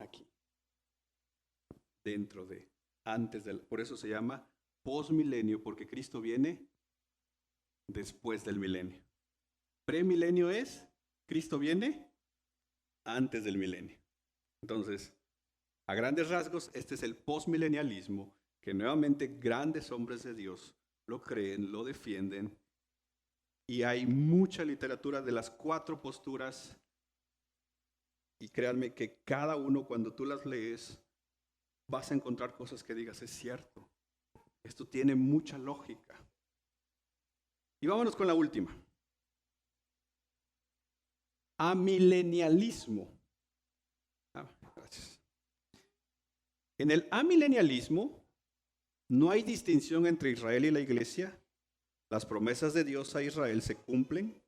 Aquí. Dentro de, antes del, por eso se llama posmilenio, porque Cristo viene después del milenio. Premilenio es, Cristo viene antes del milenio. Entonces, a grandes rasgos, este es el postmilenialismo, que nuevamente grandes hombres de Dios lo creen, lo defienden, y hay mucha literatura de las 4 posturas, y créanme que cada uno, cuando tú las lees, vas a encontrar cosas que digas, es cierto, esto tiene mucha lógica. Y vámonos con la última. Amilenialismo. Gracias. En el amilenialismo no hay distinción entre Israel y la iglesia. Las promesas de Dios a Israel se cumplen.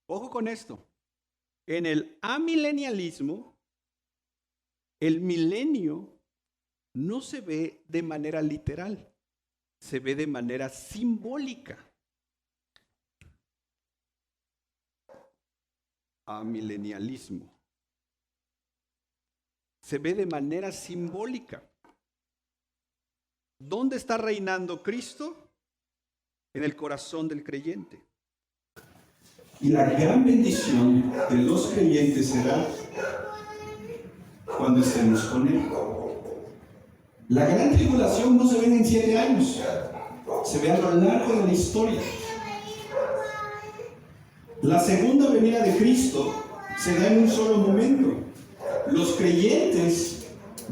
Ojo con esto. En el amilenialismo, el milenio no se ve de manera literal, se ve de manera simbólica. Amilenialismo se ve de manera simbólica. ¿Dónde está reinando Cristo? En el corazón del creyente. Y la gran bendición de los creyentes será cuando estemos con Él. La gran tribulación no se ve en 7 años, se ve a lo largo de la historia. La segunda venida de Cristo se da en un solo momento. Los creyentes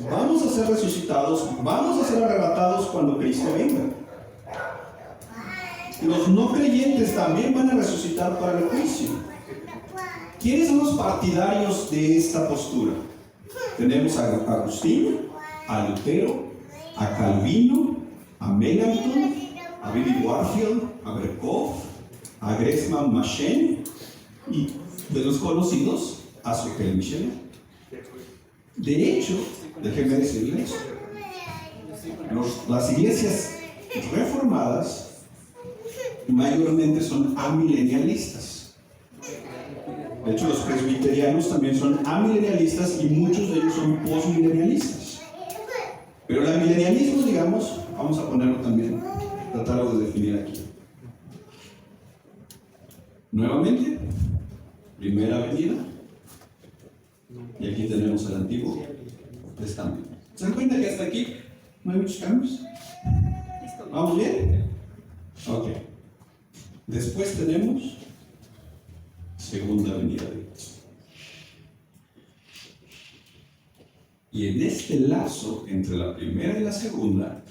vamos a ser resucitados, vamos a ser arrebatados cuando Cristo venga. Los no creyentes también van a resucitar para el juicio. ¿Quiénes son los partidarios de esta postura? Tenemos a Agustín, a Lutero, a Calvino, a Melanchthon, a Billy Warfield, a Berkhof, a Gresham Machen y de los conocidos a Sohel Michelet. De hecho, déjenme decirles, las iglesias reformadas mayormente son amilenialistas. De hecho, los presbiterianos también son amilenialistas y muchos de ellos son postmilenialistas. Pero el amilenialismo, digamos, vamos a ponerlo también, tratarlo de definir aquí. Nuevamente, primera venida, y aquí tenemos el Antiguo Testamento. ¿Se dan cuenta que hasta aquí no hay muchos cambios? ¿Vamos bien? Ok. Después tenemos segunda venida de Cristo. Y en este lazo entre la primera y la segunda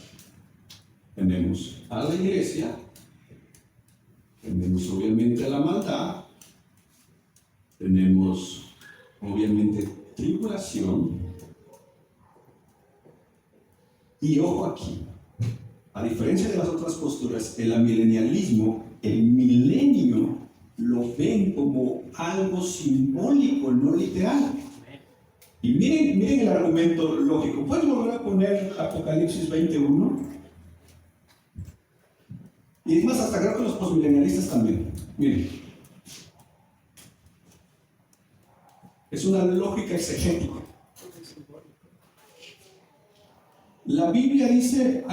tenemos a la iglesia, tenemos obviamente a la maldad, tenemos obviamente tribulación, y ojo aquí, a diferencia de las otras posturas, el amilenialismo, el milenio lo ven como algo simbólico, no literal. Y miren el argumento lógico. ¿Puedes volver a poner Apocalipsis 21? Y es más, hasta creo que los postmilenialistas también. Miren. Es una lógica exegética. La Biblia dice,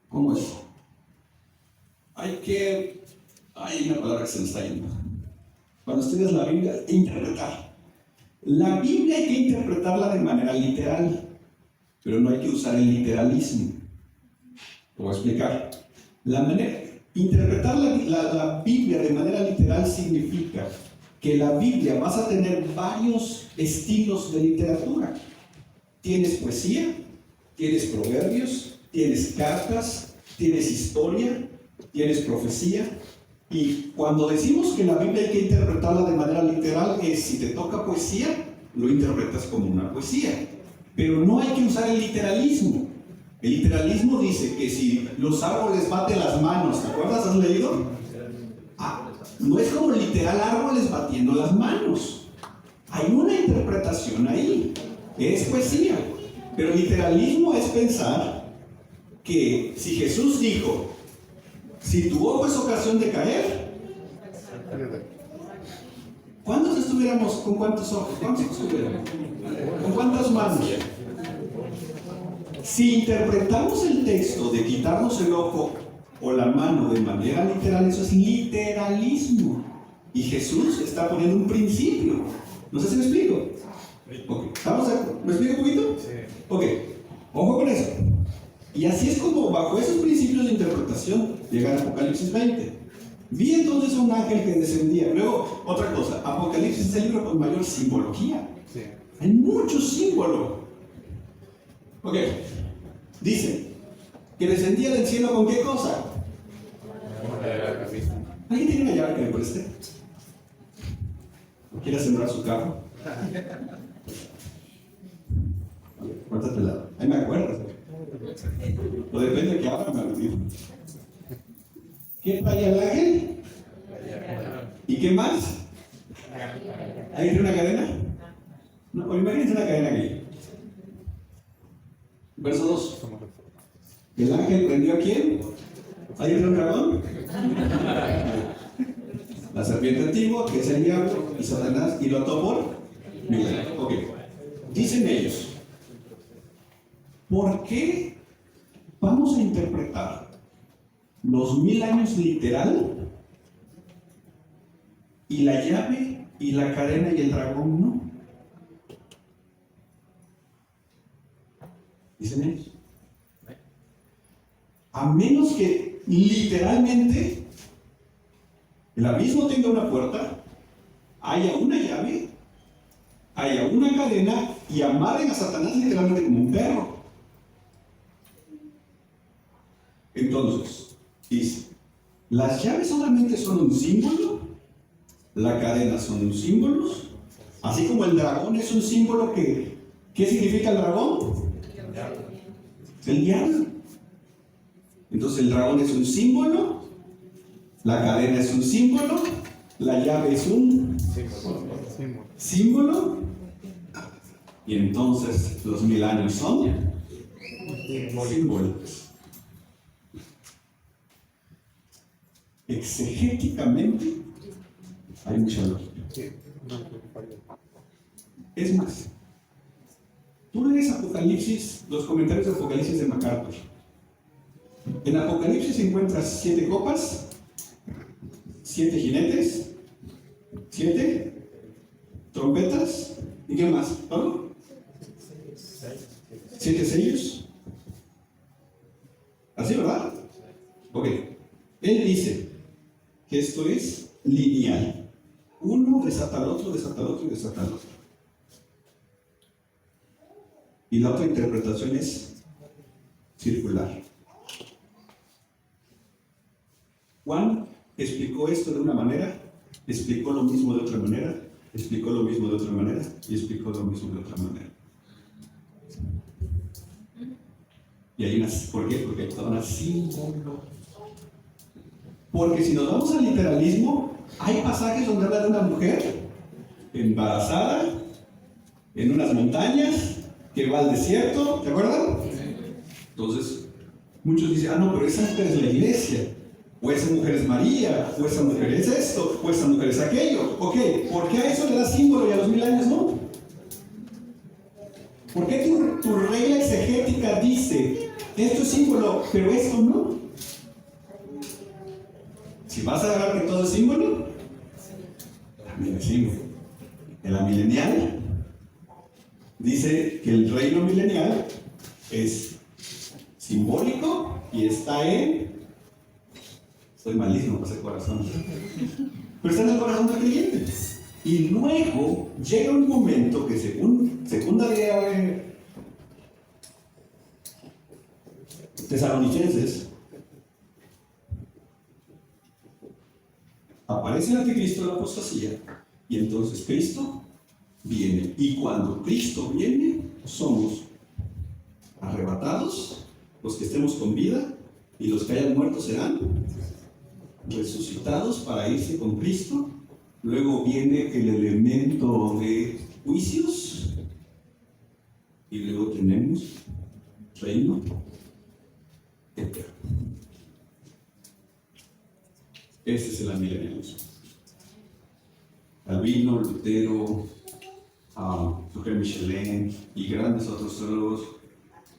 ¿cómo es? Hay una palabra que se me está yendo. Cuando estudias la Biblia, interpretar. La Biblia hay que interpretarla de manera literal, pero no hay que usar el literalismo. Te voy a explicar. Interpretar la Biblia de manera literal significa que la Biblia vas a tener varios estilos de literatura. Tienes poesía, tienes proverbios, tienes cartas, tienes historia, tienes profecía. Y cuando decimos que la Biblia hay que interpretarla de manera literal, es si te toca poesía, lo interpretas como una poesía. Pero no hay que usar el literalismo. El literalismo dice que si los árboles baten las manos, ¿te acuerdas? ¿Has leído? No es como literal árboles batiendo las manos. Hay una interpretación ahí. Es poesía. Pero el literalismo es pensar que si Jesús dijo, si tu ojo es ocasión de caer, ¿cuántos estuviéramos con cuántos ojos? ¿Cuántos estuviéramos? ¿Con cuántas manos? Si interpretamos el texto de quitarnos el ojo o la mano de manera literal, eso es literalismo. Y Jesús está poniendo un principio. No sé si me explico. Okay. ¿Me explico un poquito? Sí. Ok, ojo con eso. Y así es como bajo esos principios de interpretación llega Apocalipsis 20. Vi entonces a un ángel que descendía. Luego, otra cosa, Apocalipsis es el libro con mayor simbología. Sí. Hay mucho símbolo. Ok, dice que descendía del cielo con qué cosa. ¿Alguien tiene una llave que me preste? ¿Quiere sembrar su carro? Cuéntatela. Ahí me acuerdas. O depende de que abra, me olvido. ¿Qué trae el ángel? ¿Y qué más? ¿Hay una cadena? No, imagínense una cadena aquí. Verso 2. ¿El ángel prendió a quién? ¿Hay un dragón? La serpiente antigua, que es el diablo, y Satanás, y lo ató por milenio. Ok. Dicen ellos, ¿por qué vamos a interpretar los 1000 años literal y la llave y la cadena y el dragón no? Dicen ellos. A menos que literalmente el abismo tenga una puerta, haya una llave, haya una cadena y amarren a Satanás literalmente como un perro. Entonces, dice, las llaves solamente son un símbolo, la cadena son un símbolo, así como el dragón es un símbolo que, ¿qué significa el dragón? El diablo. Entonces el dragón es un símbolo, la cadena es un símbolo, la llave es un símbolo, y entonces los 1000 años son símbolos. exegéticamente hay mucha lógica. Es más, tú lees Apocalipsis, los comentarios de Apocalipsis de MacArthur. En Apocalipsis encuentras 7 copas, 7 jinetes, 7 trompetas, ¿y qué más, Pablo? 7 sellos. ¿Así, verdad? Ok. Él dice que esto es lineal. Uno desata al otro, desata al otro y desata al otro. Y la otra interpretación es circular. Juan explicó esto de una manera, explicó lo mismo de otra manera, explicó lo mismo de otra manera y explicó lo mismo de otra manera. Y hay unas, ¿por qué? Porque son símbolos. Porque si nos vamos al literalismo, hay pasajes donde habla de una mujer embarazada en unas montañas que va al desierto, ¿te acuerdan? Entonces, muchos dicen, ah, no, pero esa mujer es la iglesia, o esa mujer es María, o esa mujer es esto, o esa mujer es aquello. Ok, ¿por qué a eso le da símbolo y a los 1000 años no? ¿Por qué tu regla exegética dice, esto es símbolo, pero esto no? Si vas a hablar que todo es símbolo, también es símbolo. En la milenial dice que el reino milenial es simbólico y está en... Soy malísimo para ese corazón. Pero está en el corazón del creyente. Y luego llega un momento que según segunda de Tesalonicenses, aparece el anticristo de la apostasía y entonces Cristo viene. Y cuando Cristo viene, somos arrebatados, los que estemos con vida, y los que hayan muerto serán resucitados para irse con Cristo. Luego viene el elemento de juicios y luego tenemos reino eterno. Ese es el amilenialismo. Calvino, Lutero, Sucre Michelin y grandes otros teólogos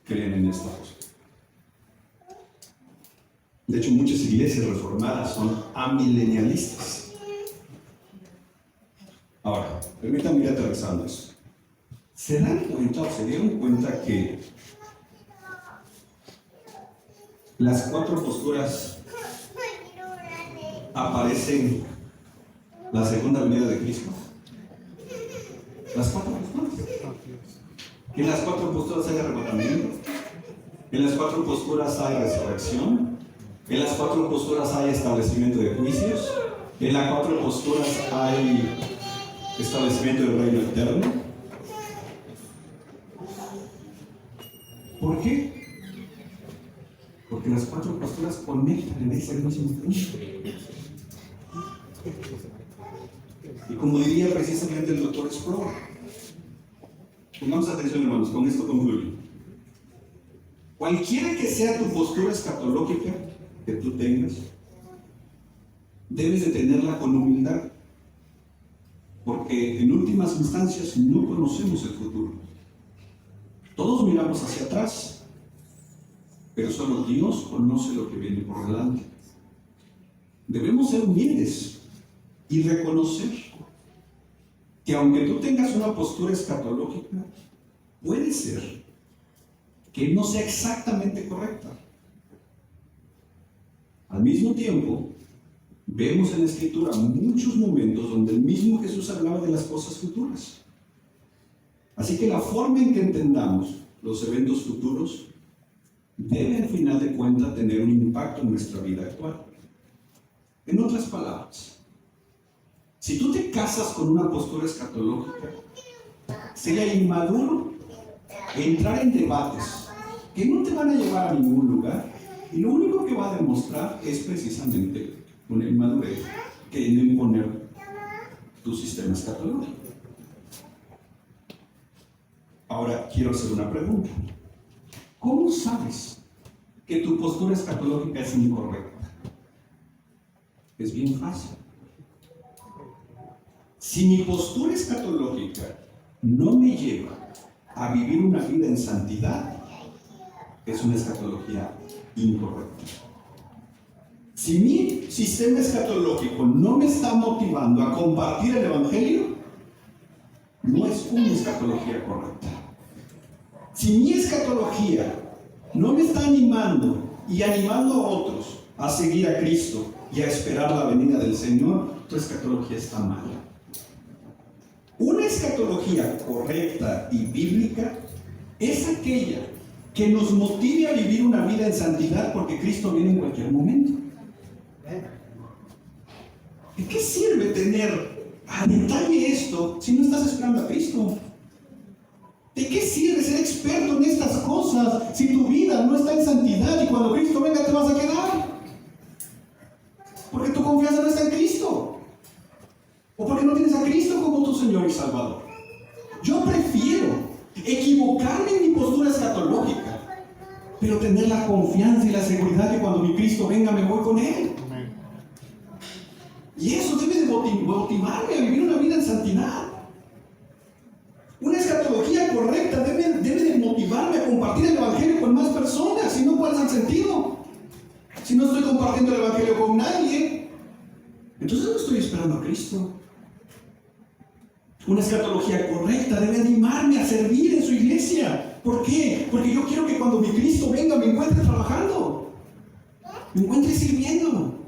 creen en esta cosa. De hecho, muchas iglesias reformadas son amilenialistas. Ahora, permítanme ir aterrizando eso. ¿Se dan cuenta o se dieron cuenta que las 4 posturas aparecen la segunda venida de Cristo? Las 4 posturas. En las 4 posturas hay arrebatamiento. En las 4 posturas hay resurrección. En las 4 posturas hay establecimiento de juicios. En las 4 posturas hay establecimiento del reino eterno. ¿Por qué? Porque las 4 posturas conectan en ese mismo punto. Y como diría precisamente el doctor Sproul, pongamos atención, hermanos, con esto concluyo. Cualquiera que sea tu postura escatológica que tú tengas, debes de tenerla con humildad, porque en últimas instancias no conocemos el futuro. Todos miramos hacia atrás, pero solo Dios conoce lo que viene por delante. Debemos ser humildes y reconocer que aunque tú tengas una postura escatológica, puede ser que no sea exactamente correcta. Al mismo tiempo, vemos en la Escritura muchos momentos donde el mismo Jesús hablaba de las cosas futuras. Así que la forma en que entendamos los eventos futuros debe al final de cuentas tener un impacto en nuestra vida actual. En otras palabras, si tú te casas con una postura escatológica, sería inmaduro entrar en debates que no te van a llevar a ningún lugar, y lo único que va a demostrar es precisamente una inmadurez que en imponer tu sistema escatológico. Ahora quiero hacer una pregunta. ¿Cómo sabes que tu postura escatológica es incorrecta? Es bien fácil. Si mi postura escatológica no me lleva a vivir una vida en santidad, es una escatología incorrecta. Si mi sistema escatológico no me está motivando a compartir el Evangelio, no es una escatología correcta. Si mi escatología no me está animando y animando a otros a seguir a Cristo y a esperar la venida del Señor, tu escatología está mala. Una escatología correcta y bíblica es aquella que nos motive a vivir una vida en santidad porque Cristo viene en cualquier momento. ¿De qué sirve tener a detalle esto si no estás esperando a Cristo? ¿De qué sirve ser experto en estas cosas si tu vida no está en santidad y cuando Cristo venga te vas a quedar? Porque tu confianza no está en Cristo. O porque no tienes a Cristo como tu Señor y Salvador. Yo prefiero equivocarme en mi postura escatológica, pero tener la confianza y la seguridad que cuando mi Cristo venga me voy con Él. Y eso debe de motivarme a vivir una vida en santidad. Una escatología correcta debe de motivarme a compartir el Evangelio con más personas. Si no, ¿cuál es el sentido? Si no estoy compartiendo el Evangelio con nadie, entonces no estoy esperando a Cristo. Una escatología correcta debe animarme a servir en su iglesia. ¿Por qué? Porque yo quiero que cuando mi Cristo venga me encuentre trabajando, me encuentre sirviendo.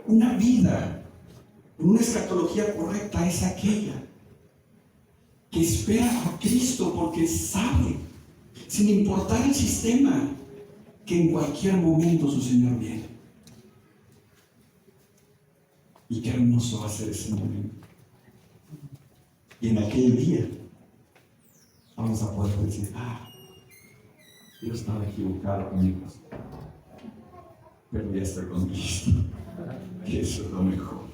Una vida con una escatología correcta es aquella que espera a Cristo porque sabe, sin importar el sistema, que en cualquier momento su Señor viene. Y qué hermoso va a ser ese momento. Y en aquel día vamos a poder decir, yo estaba equivocado, amigos, pero ya estoy con Cristo. Y eso es lo mejor.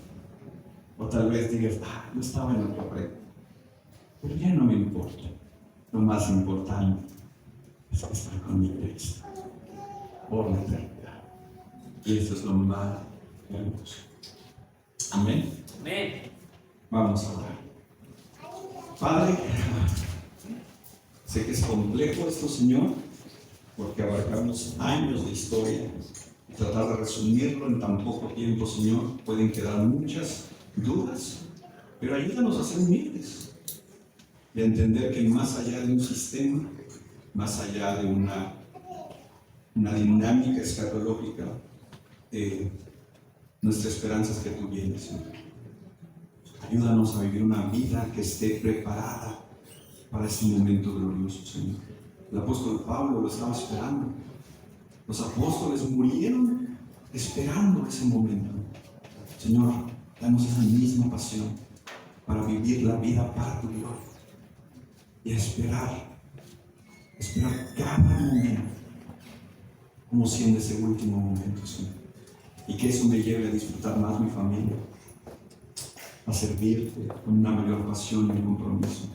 O tal vez digas, yo estaba en lo correcto, pero ya no me importa. Lo más importante es estar con mi Cristo por la eternidad. Y eso es lo más hermoso. Amén. Amén. Vamos a orar. Padre, sé que es complejo esto, Señor, porque abarcamos años de historia y tratar de resumirlo en tan poco tiempo, Señor, pueden quedar muchas dudas, pero ayúdanos a ser humildes y a entender que más allá de un sistema, más allá de una dinámica escatológica, nuestra esperanza es que tú vienes, Señor. Ayúdanos a vivir una vida que esté preparada para ese momento glorioso, Señor. El apóstol Pablo lo estaba esperando. Los apóstoles murieron esperando ese momento. Señor, danos esa misma pasión para vivir la vida para tu gloria y esperar cada momento como siendo ese último momento, Señor. Y que eso me lleve a disfrutar más mi familia, a servirte con una mayor pasión y compromiso.